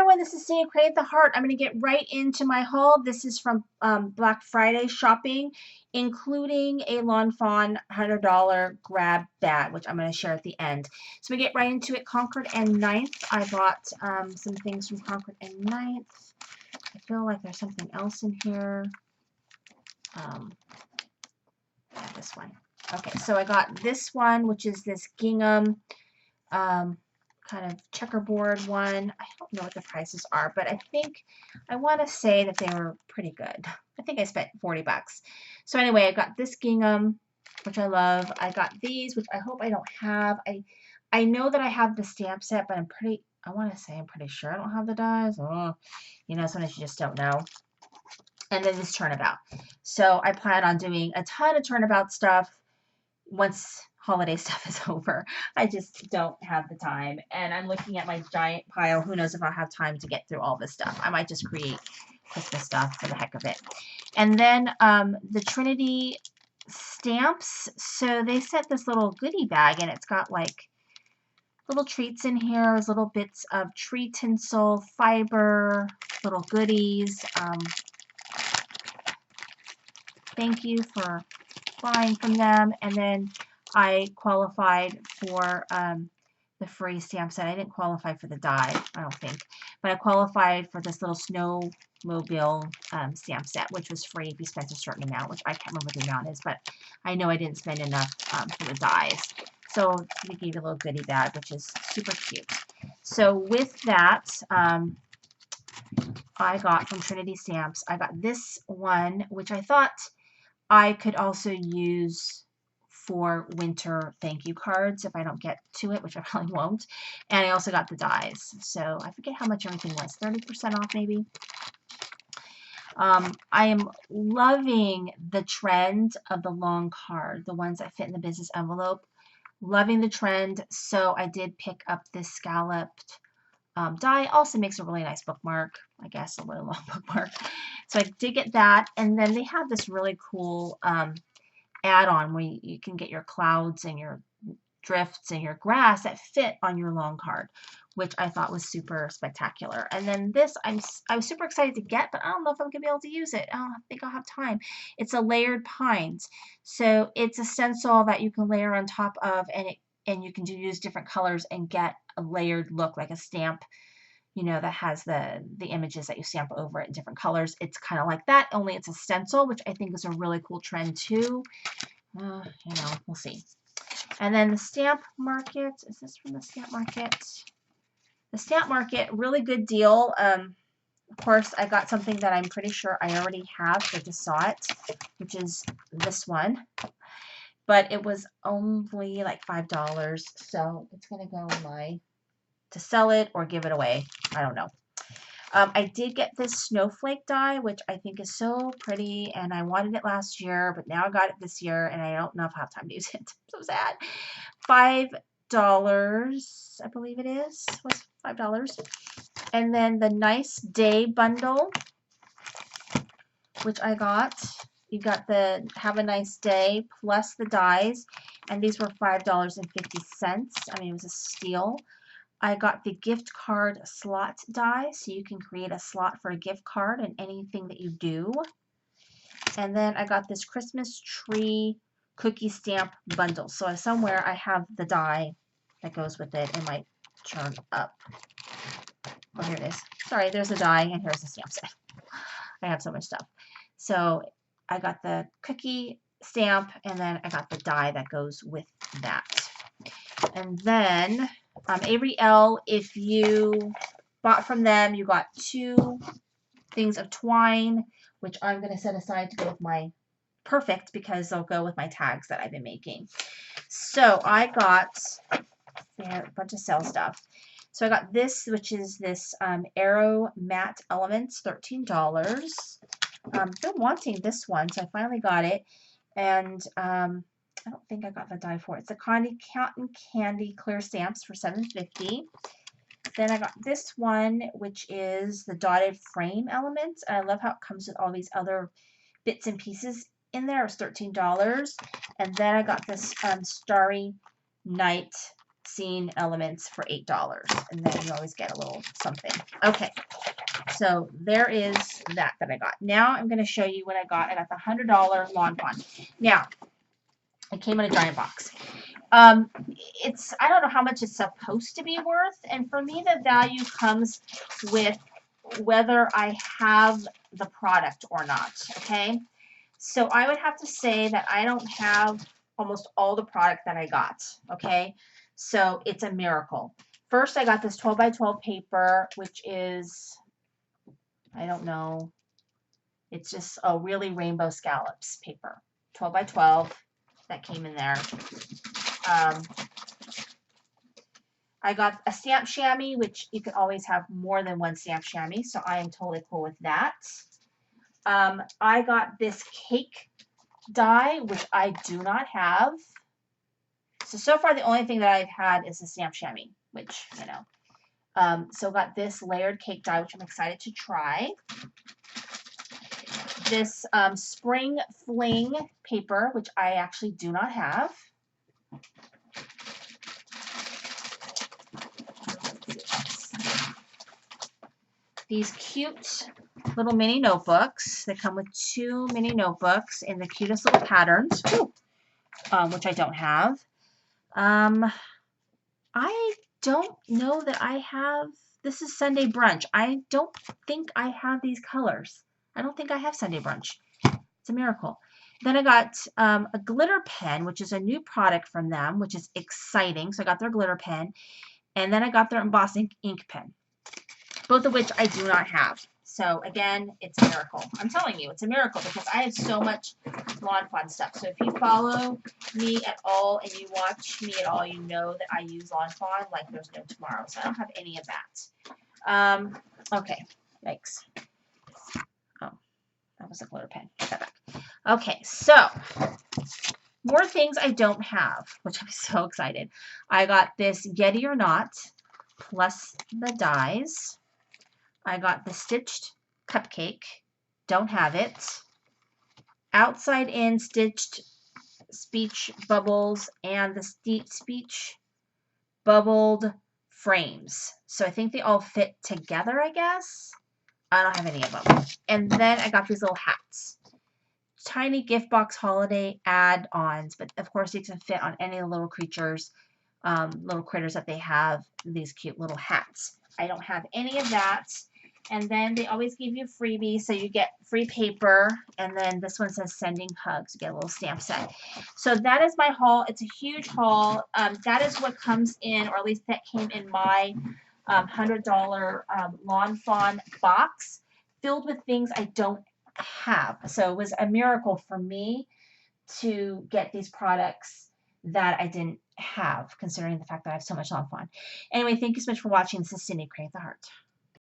everyone, this is Sandy Create the Heart. I'm going to get right into my haul. This is from Black Friday shopping, including a Lawn Fawn $100 grab bag, which I'm going to share at the end. So we get right into it. Concord and Ninth. I bought some things from Concord and Ninth. I feel like there's something else in here. Yeah, this one. Okay, so I got this one, which is this gingham kind of checkerboard one. I don't know what the prices are, but I want to say that they were pretty good. I think I spent 40 bucks. So anyway, I got this gingham, which I love. I got these, which I hope I don't have. I know that I have the stamp set, but I'm pretty sure I don't have the dies. Oh, you know, sometimes you just don't know. And then this turnabout. So I plan on doing a ton of turnabout stuff once holiday stuff is over. I just don't have the time. And I'm looking at my giant pile. Who knows if I'll have time to get through all this stuff. I might just create Christmas stuff for the heck of it. And then the Trinity stamps. So they sent this little goodie bag, and it's got like little treats in here. There's little bits of tree tinsel, fiber, little goodies. Thank you for buying from them. And then I qualified for the free stamp set. I didn't qualify for the die, I don't think, but I qualified for this little snowmobile stamp set, which was free if you spent a certain amount, which I can't remember what the amount is, but I know I didn't spend enough for the dies. So they gave you a little goodie bag, which is super cute. So with that, I got from Trinity Stamps, I got this one, which I thought I could also use for winter thank you cards if I don't get to it, which I probably won't. And I also got the dies. So I forget how much everything was, 30% off maybe. I am loving the trend of the long card, the ones that fit in the business envelope. Loving the trend. So I did pick up this scalloped die. Also makes a really nice bookmark, I guess, a really long bookmark. So I did get that. And then they have this really cool add-on where you can get your clouds and your drifts and your grass that fit on your long card, which I thought was super spectacular. And then this I was super excited to get, but I don't know if I'm gonna be able to use it. I don't think I'll have time. It's a layered pines. So it's a stencil that you can layer on top of, and you can use different colors and get a layered look, like a stamp, you know, that has the images that you stamp over it in different colors. It's kind of like that, only it's a stencil, which I think is a really cool trend too. You know, we'll see. And then the Stamp Market. Is this from the Stamp Market? The Stamp Market, really good deal. Of course, I got something that I'm pretty sure I already have. I just saw it, which is this one. But it was only like $5, so it's going to go in my to sell it or give it away. I don't know. I did get this snowflake die, which I think is so pretty, and I wanted it last year, but now I got it this year, and I don't know if I have time to use it. So sad. $5, I believe it is. Was $5. And then the Nice Day bundle, which I got. You got the Have a Nice Day plus the dies, and these were $5.50. I mean, it was a steal. I got the gift card slot die, so you can create a slot for a gift card in anything that you do. And then I got this Christmas tree cookie stamp bundle. So somewhere I have the die that goes with it. It might turn up. Oh, here it is. Sorry, there's a die, and here's the stamp set. I have so much stuff. So I got the cookie stamp, and then I got the die that goes with that. And then Avery L, if you bought from them, you got 2 things of twine, which I'm going to set aside to go with my perfect, because they'll go with my tags that I've been making. So I got a bunch of sale stuff. So I got this, which is this Aero Matte Elements, $13. I've been wanting this one, so I finally got it. And I don't think I got the die for it. It's a Cotton Candy Clear Stamps for $7.50. Then I got this one, which is the Dotted Frame Elements. And I love how it comes with all these other bits and pieces in there. It's $13. And then I got this Starry Night scene elements for $8. And then you always get a little something. Okay. So there is that I got. Now I'm going to show you what I got. I got the $100 lawn fawn. Now, it came in a giant box. I don't know how much it's supposed to be worth. And for me, the value comes with whether I have the product or not. Okay. So I would have to say that I don't have almost all the product that I got. Okay. So it's a miracle. First, I got this 12 by 12 paper, which is, I don't know. It's just a really rainbow scallops paper. 12 by 12 that came in there. I got a stamp chamois, which you can always have more than one stamp chamois, so I am totally cool with that. I got this cake die, which I do not have. So far the only thing that I've had is the stamp chamois, which, you know. So got this layered cake die, which I'm excited to try. This spring fling paper, which I actually do not have. These cute little mini notebooks. They come with 2 mini notebooks in the cutest little patterns, which I don't have. I don't know that I have, this is Sunday brunch. I don't think I have these colors. I don't think I have Sunday brunch. It's a miracle. Then I got a glitter pen, which is a new product from them, which is exciting. So I got their glitter pen. And then I got their embossing ink pen, both of which I do not have. So again, it's a miracle. I'm telling you, it's a miracle because I have so much lawn fawn stuff. So if you follow me at all and you watch me at all, you know that I use lawn fawn like there's no tomorrow. So I don't have any of that. Okay, yikes. Oh, that was a glitter pen. Put that back. Okay, so more things I don't have, which I'm so excited. I got this Yeti or Not plus the dies. I got the stitched cupcake. Don't have it. Outside in stitched speech bubbles and the speech bubbled frames. So I think they all fit together, I guess. I don't have any of them. And then I got these little hats. Tiny gift box holiday add-ons, but of course these can fit on any of the little creatures, little critters that they have, these cute little hats. I don't have any of that. And then they always give you freebies, so you get free paper. And then this one says sending hugs. You get a little stamp set. So that is my haul. It's a huge haul. That is what comes in, or at least that came in my $100 lawn fawn box, filled with things I don't have. So it was a miracle for me to get these products that I didn't have, considering the fact that I have so much lawn fawn. Anyway, thank you so much for watching. This is Cindy, Create the Heart.